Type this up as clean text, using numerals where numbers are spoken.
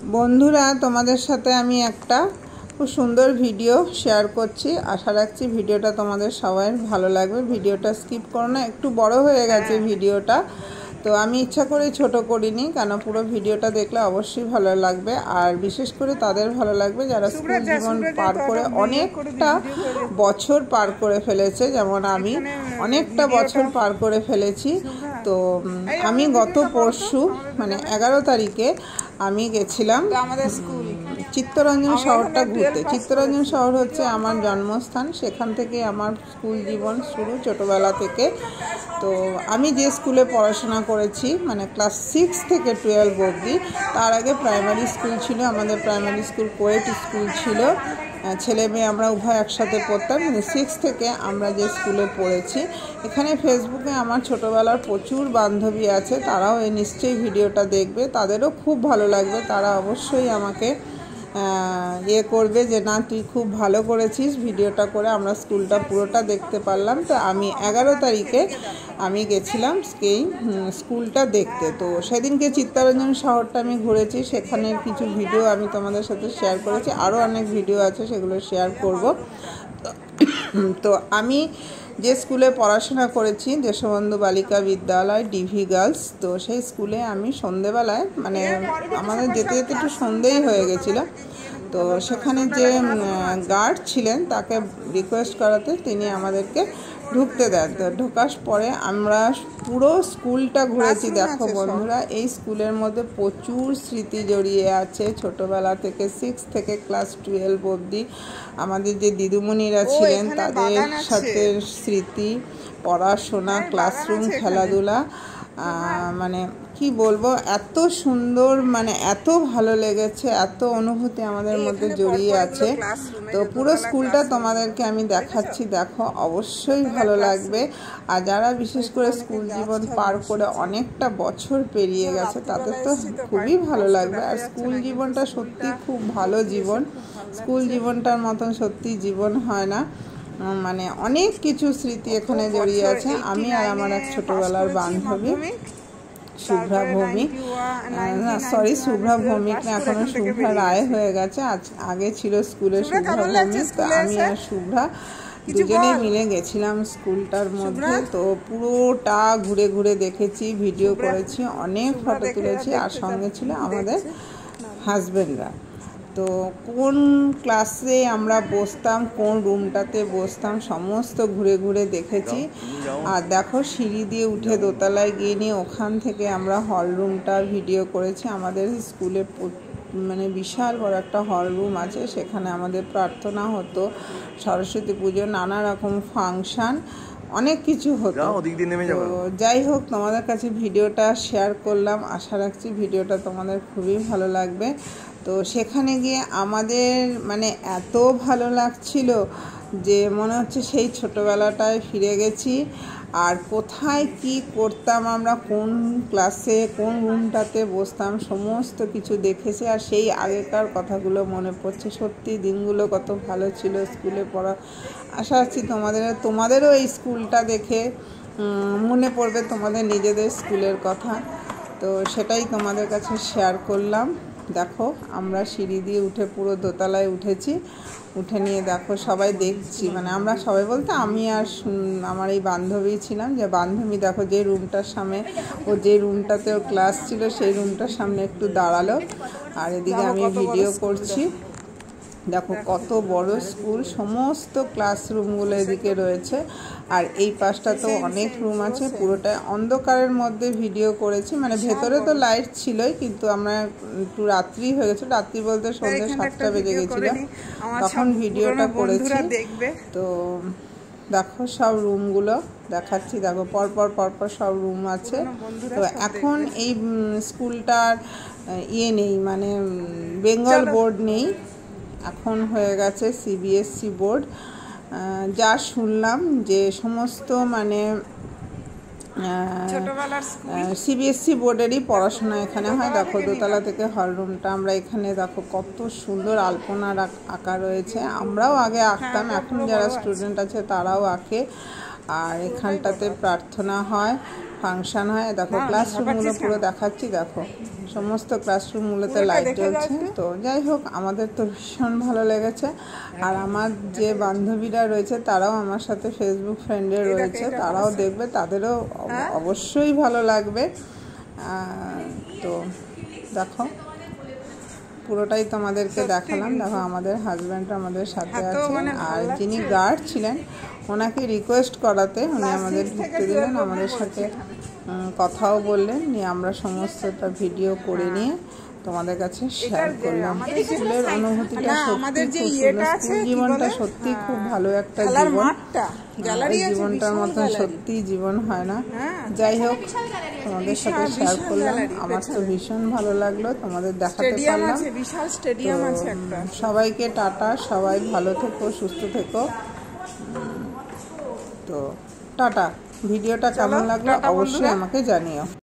বন্ধুরা, তোমাদের সাথে আমি একটা খুব সুন্দর ভিডিও শেয়ার করছি। আশা রাখছি ভিডিওটা তোমাদের সবার ভালো লাগবে। ভিডিওটা স্কিপ করো না, একটু বড় হয়ে গেছে ভিডিওটা, তো আমি ইচ্ছা করে ছোট করিনি, কেন পুরো ভিডিওটা দেখলে অবশ্যই ভালো লাগবে। আর বিশেষ করে তাদের ভালো লাগবে যারা স্কুল জীবন পার করে অনেকটা বছর পার করে ফেলেছে, যেমন আমি অনেকটা বছর পার করে ফেলেছি। তো আমি গত পরশু মানে 11 তারিখে আমি গেছিলাম আমাদের স্কুল চিত্তরঞ্জন শহরটা ঘুরতে। চিত্তরঞ্জন শহর হচ্ছে আমার জন্মস্থান, সেখান থেকে আমার স্কুল জীবন শুরু ছোটোবেলা থেকে। তো আমি যে স্কুলে পড়াশোনা করেছি মানে ক্লাস 6 থেকে 12 অবধি, তার আগে প্রাইমারি স্কুল ছিল। আমাদের প্রাইমারি স্কুল কোয়েট স্কুল ছিল, ছেলে মেয়ে আমরা উভয় একসাথে পড়তাম। 6 থেকে আমরা যে স্কুলে পড়েছি, এখানে ফেসবুকে আমার ছোটোবেলার প্রচুর বান্ধবী আছে, তারাও এই নিশ্চয়ই ভিডিওটা দেখবে, তাদেরও খুব ভালো লাগবে। তারা অবশ্যই আমাকে করবে যে না, তুই খুব ভালো করেছিস ভিডিওটা করে, আমরা স্কুলটা পুরোটা দেখতে পারলাম। তো আমি 11 তারিখে আমি গেছিলাম স্কুলটা দেখতে। তো সেদিনকে চিত্তরঞ্জন শহরটা আমি ঘুরেছি, সেখানের কিছু ভিডিও আমি তোমাদের সাথে শেয়ার করেছি, আরও অনেক ভিডিও আছে সেগুলো শেয়ার করব। তো আমি যে স্কুলে পড়াশোনা করেছি দেশবন্ধু বালিকা বিদ্যালয় ডিভি গার্লস, তো সেই স্কুলে আমি সন্ধেবেলায় মানে আমাদের যেতে যেতে একটু সন্ধেই হয়ে গেছিলো। তো সেখানে যে গার্ড ছিলেন তাকে রিকোয়েস্ট করাতে তিনি আমাদেরকে ঢুকতে দেন। তো ঢোকার পরে আমরা পুরো স্কুলটা ঘুরেছি। দেখো বন্ধুরা, এই স্কুলের মধ্যে প্রচুর স্মৃতি জড়িয়ে আছে ছোটোবেলা থেকে 6 থেকে ক্লাস 12 অবধি আমাদের যে দিদিমণিরা ছিলেন তাদের সাথে স্মৃতি, পড়াশোনা, ক্লাসরুম, খেলাধুলা, মানে কি বলবো, এত সুন্দর, মানে এত ভালো লেগেছে, এত অনুভূতি আমাদের মধ্যে জড়িয়ে আছে। তো পুরো স্কুলটা তোমাদেরকে আমি দেখাচ্ছি, দেখো অবশ্যই ভালো লাগবে। আর যারা বিশেষ করে স্কুল জীবন পার করে অনেকটা বছর পেরিয়ে গেছে তাদের তো খুবই ভালো লাগবে। আর স্কুল জীবনটা সত্যি খুব ভালো জীবন, স্কুল জীবনটার মতন সত্যি জীবন হয় না। মানে অনেক কিছু স্মৃতি এখানে জড়িয়ে আছে। আমি আর আমার এক ছোটোবেলার বান্ধবী শুভ্রা ভৌমিক, না সরি শুভ্রা ভৌমিক না, এখনো শুভ্রা রায় হয়ে গেছে, আগে ছিল স্কুলে শুভ্রা ভৌমিক। তো আমি আর শুভ্রা দুজনে মিলে গেছিলাম স্কুলটার মধ্যে। তো পুরোটা ঘুরে ঘুরে দেখেছি, ভিডিও করেছি, অনেক ফটো তুলেছি, আর সঙ্গে ছিল আমাদের হাজব্যান্ডরা। তো কোন ক্লাসে আমরা বসতাম, কোন রুমটাতে বসতাম, সমস্ত ঘুরে ঘুরে দেখেছি। আর দেখো সিঁড়ি দিয়ে উঠে দোতলায় গিয়ে নিয়ে ওখান থেকে আমরা হল রুমটা ভিডিও করেছি। আমাদের স্কুলে মানে বিশাল বড় একটা হল রুম আছে, সেখানে আমাদের প্রার্থনা হতো, সরস্বতী পুজো, নানা রকম ফাংশান, অনেক কিছু হতো। তো যাই হোক, তোমাদের কাছে ভিডিওটা শেয়ার করলাম, আশা রাখছি ভিডিওটা তোমাদের খুবই ভালো লাগবে। তো সেখানে গিয়ে আমাদের মানে এত ভালো লাগছিল যে মনে হচ্ছে সেই ছোটোবেলাটায় ফিরে গেছি। আর কোথায় কি করতাম আমরা, কোন ক্লাসে কোন রুমটাতে বসতাম, সমস্ত কিছু দেখেছি। আর সেই আগেকার কথাগুলো মনে পড়ছে, সত্যি দিনগুলো কত ভালো ছিল স্কুলে পড়া। আশা রাখছি তোমাদেরও এই স্কুলটা দেখে মনে পড়বে তোমাদের নিজেদের স্কুলের কথা। তো সেটাই তোমাদের কাছে শেয়ার করলাম। দেখো আমরা সিঁড়ি দিয়ে উঠে পুরো দোতলায় উঠেছি, উঠে নিয়ে দেখো সবাই দেখছি, মানে আমরা সবাই বলতে আমি আর আমার এই বান্ধবী ছিলাম, যে বান্ধবী দেখো যে রুমটার সামনে ও যে রুমটাতে ওর ক্লাস ছিল সেই রুমটার সামনে একটু দাঁড়ালো, আর এদিকে আমি ভিডিও করছি। দেখো কত বড় স্কুল, সমস্ত ক্লাসরুমগুলো এদিকে রয়েছে, আর এই পাশটা তো অনেক রুম আছে। পুরোটা অন্ধকারের মধ্যে ভিডিও করেছি, মানে ভেতরে তো লাইট ছিলই, কিন্তু আমরা একটু রাত্রি হয়ে গেছে, রাত্রি বলতে সন্ধ্যে 7টা বেজে গেছিল তখন ভিডিওটা করেছি। তো দেখো সব রুমগুলো দেখাচ্ছি, দেখো পরপর সব রুম আছে। তো এখন এই স্কুলটার নেই, মানে বেঙ্গল বোর্ড নেই, এখন হয়ে গেছে সিবিএসসি বোর্ড। যা শুনলাম যে সমস্ত মানে সিবিএসসি বোর্ডেরই পড়াশোনা এখানে হয়। দেখো দোতলা থেকে হল রুমটা, আমরা এখানে দেখো কত সুন্দর আলপনার আঁকা রয়েছে, আমরাও আগে আঁকতাম, এখন যারা স্টুডেন্ট আছে তারাও আঁকে। আর এখানটাতে প্রার্থনা হয়, ফাংশন হয়। দেখো ক্লাসরুমগুলো পুরো দেখাচ্ছি, দেখো সমস্ত ক্লাসরুমগুলোতে লাইট জ্বলছে। তো যাই হোক, আমাদের তো ভীষণ ভালো লেগেছে। আর আমার যে বান্ধবীরা রয়েছে তারাও আমার সাথে ফেসবুক ফ্রেন্ডে রয়েছে, তারাও দেখবে, তাদেরও অবশ্যই ভালো লাগবে। তো দেখো পুরোটাই তোমাদেরকে দেখালাম। দেখো আমাদের হাজব্যান্ড আমাদের সাথে আছে, আর যিনি গার্ড ছিলেন ওনাকে রিকোয়েস্ট করাতে উনি আমাদের ঢুকতে দিলেন, আমাদের সাথে কথাও বললেন, নিয়ে আমরা সমস্তটা ভিডিও করে নিয়ে তোমাদের কাছে শেয়ার করলাম। স্কুলের অনুভূতিটা সত্যি খুব সুন্দর, স্কুল জীবনটা সত্যি খুব ভালো একটা জীবন। এই জীবনটার মতন সত্যি জীবন হয় না। যাই হোক, তোমাদের সাথে শেয়ার করলাম, আমার তো ভীষণ ভালো লাগলো, তোমাদের দেখাতে পারলাম। সবাইকে টাটা, সবাই ভালো থেকো, সুস্থ থেকো। তো টাটা। ভিডিওটা কেমন লাগলো অবশ্যই আমাকে জানিও।